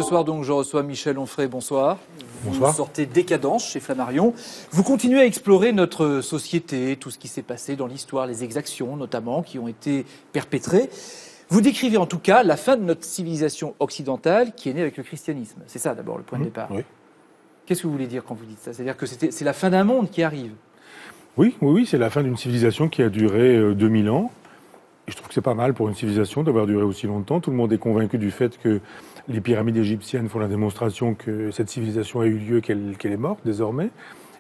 soir, donc, je reçois Michel Onfray. Bonsoir. Bonsoir. Vous sortez Décadence chez Flammarion. Vous continuez à explorer notre société, tout ce qui s'est passé dans l'histoire, les exactions notamment qui ont été perpétrées. Vous décrivez en tout cas la fin de notre civilisation occidentale qui est née avec le christianisme. C'est ça d'abord le point de départ. Oui. Qu'est-ce que vous voulez dire quand vous dites ça? C'est-à-dire que c'est la fin d'un monde qui arrive. Oui, c'est la fin d'une civilisation qui a duré 2000 ans. Et je trouve que c'est pas mal pour une civilisation d'avoir duré aussi longtemps. Tout le monde est convaincu du fait que les pyramides égyptiennes font la démonstration que cette civilisation a eu lieu, qu'elle est morte désormais.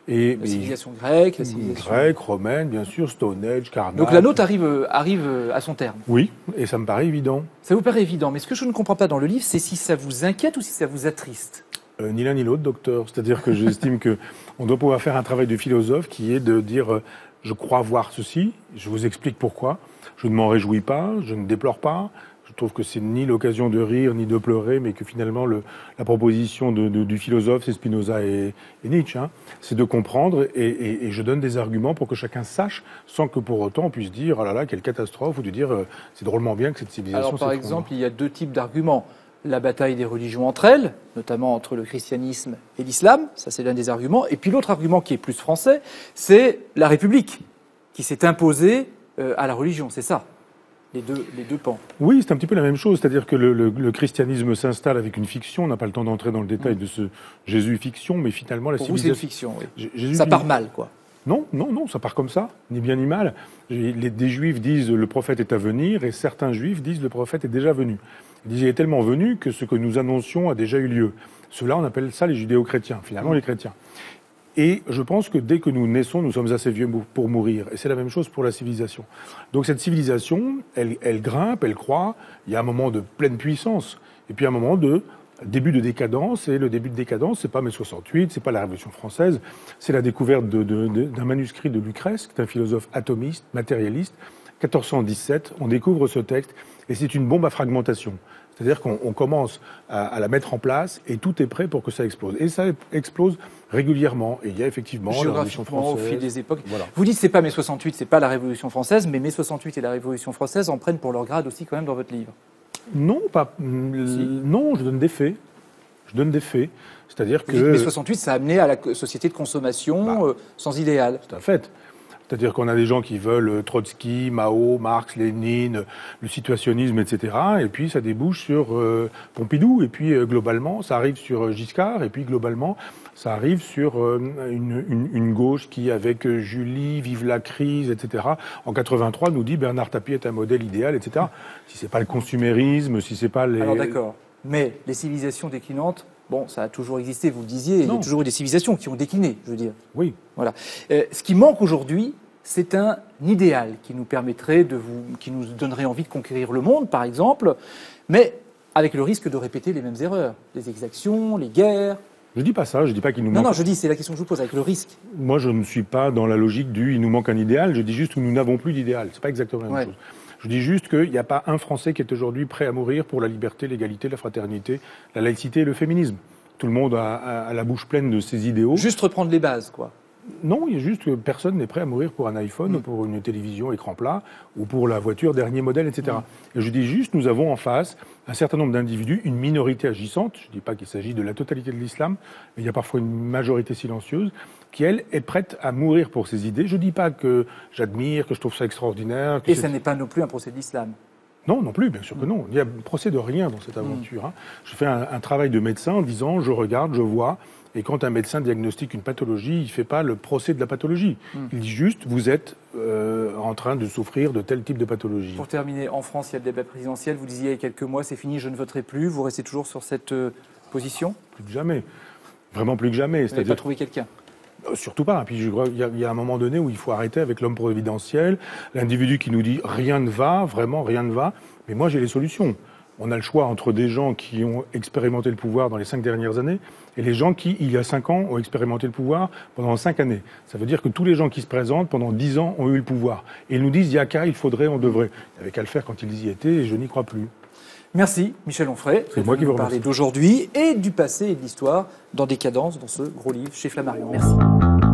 Et la civilisation grecque, la civilisation grecque, romaine, bien sûr, Stone Age, Karnak. Donc la nôtre arrive à son terme. Oui, et ça me paraît évident. Ça vous paraît évident, mais ce que je ne comprends pas dans le livre, c'est si ça vous inquiète ou si ça vous attriste. Ni l'un ni l'autre, docteur. C'est-à-dire que j'estime qu'on doit pouvoir faire un travail de philosophe qui est de dire je crois voir ceci, je vous explique pourquoi, je ne m'en réjouis pas, je ne déplore pas. Je trouve que c'est ni l'occasion de rire ni de pleurer, mais que finalement la proposition du philosophe, c'est Spinoza et Nietzsche, hein, c'est de comprendre et je donne des arguments pour que chacun sache, sans que pour autant on puisse dire « ah là là, quelle catastrophe » ou de dire « c'est drôlement bien que cette civilisation s'effondre ». Alors par exemple, il y a deux types d'arguments. La bataille des religions entre elles, notamment entre le christianisme et l'islam, ça c'est l'un des arguments. Et puis l'autre argument qui est plus français, c'est la République, qui s'est imposée à la religion, c'est ça, les deux pans. Oui, c'est un petit peu la même chose, c'est-à-dire que le christianisme s'installe avec une fiction, on n'a pas le temps d'entrer dans le détail de ce Jésus-fiction, mais finalement la Pour civilisation... vous c'est une fiction, oui. Ça part mal, quoi. Non, ça part comme ça, ni bien ni mal. Des juifs disent le prophète est à venir, et certains juifs disent le prophète est déjà venu. Ils disent il est tellement venu que ce que nous annoncions a déjà eu lieu. Cela, on appelle ça les judéo-chrétiens, finalement les chrétiens. Et je pense que dès que nous naissons, nous sommes assez vieux pour mourir. Et c'est la même chose pour la civilisation. Donc cette civilisation, elle grimpe, elle croît. Il y a un moment de pleine puissance, et puis un moment de début de décadence. Et le début de décadence, c'est pas mai 68, c'est pas la Révolution française, c'est la découverte d'un manuscrit de Lucrèce, qui est un philosophe atomiste, matérialiste. 1417, on découvre ce texte, et c'est une bombe à fragmentation. C'est-à-dire qu'on commence à la mettre en place, et tout est prêt pour que ça explose. Et ça explose régulièrement. Et il y a effectivement la Révolution française. Au fil des époques. Voilà. Vous dites c'est pas mai 68, c'est pas la Révolution française, mais mai 68 et la Révolution française en prennent pour leur grade aussi quand même dans votre livre. Non, non, je donne des faits. C'est-à-dire que... Mai 68, ça a amené à la société de consommation sans idéal. C'est un fait. C'est-à-dire qu'on a des gens qui veulent Trotsky, Mao, Marx, Lénine, le situationnisme, etc. Et puis ça débouche sur Pompidou. Et puis globalement, ça arrive sur Giscard. Et puis globalement, ça arrive sur une gauche qui, avec Julie, Vive la crise, etc. En 83, nous dit Bernard Tapie est un modèle idéal, etc. Si c'est pas le consumérisme, si c'est pas les... Alors d'accord. Mais les civilisations déclinantes, bon, ça a toujours existé, vous le disiez, il y a toujours eu des civilisations qui ont décliné, je veux dire. Oui. Voilà. Ce qui manque aujourd'hui, c'est un idéal qui nous permettrait qui nous donnerait envie de conquérir le monde, par exemple, mais avec le risque de répéter les mêmes erreurs, les exactions, les guerres. Je dis pas ça, je dis pas qu'il nous manque... Non, je dis, c'est la question que je vous pose, avec le risque. Moi, je ne suis pas dans la logique du « il nous manque un idéal », je dis juste « nous n'avons plus d'idéal ». C'est pas exactement la même chose. Je dis juste qu'il n'y a pas un Français qui est aujourd'hui prêt à mourir pour la liberté, l'égalité, la fraternité, la laïcité et le féminisme. Tout le monde a la bouche pleine de ces idéaux. Juste reprendre les bases, quoi. Non, il y a juste que personne n'est prêt à mourir pour un iPhone, pour une télévision écran plat, ou pour la voiture dernier modèle, etc. Et je dis juste, nous avons en face un certain nombre d'individus, une minorité agissante, je ne dis pas qu'il s'agit de la totalité de l'islam, mais il y a parfois une majorité silencieuse, qui, elle, est prête à mourir pour ses idées. Je ne dis pas que j'admire, que je trouve ça extraordinaire. Et ça n'est pas non plus un procès de l'islam. Non, non plus, bien sûr que non. Il n'y a procès de rien dans cette aventure. Hein. Je fais un travail de médecin en disant, je regarde, je vois, et quand un médecin diagnostique une pathologie, il ne fait pas le procès de la pathologie. Il dit juste, vous êtes en train de souffrir de tel type de pathologie. Pour terminer, en France, il y a le débat présidentiel. Vous disiez il y a quelques mois, c'est fini, je ne voterai plus. Vous restez toujours sur cette position ? Plus que jamais. Vraiment plus que jamais. Vous n'avez pas trouvé quelqu'un ? Surtout pas. Puis je crois qu'il y a un moment donné où il faut arrêter avec l'homme providentiel, l'individu qui nous dit rien ne va, vraiment rien ne va. Mais moi j'ai les solutions. On a le choix entre des gens qui ont expérimenté le pouvoir dans les 5 dernières années et les gens qui, il y a 5 ans, ont expérimenté le pouvoir pendant 5 années. Ça veut dire que tous les gens qui se présentent pendant 10 ans ont eu le pouvoir. Et ils nous disent, il y a qu'à, il faudrait, on devrait. Il n'y avait qu'à le faire quand ils y étaient et je n'y crois plus. Merci Michel Onfray. C'est moi qui vous remercie. Parler d'aujourd'hui et du passé et de l'histoire dans Décadence, dans ce gros livre chez Flammarion. Merci.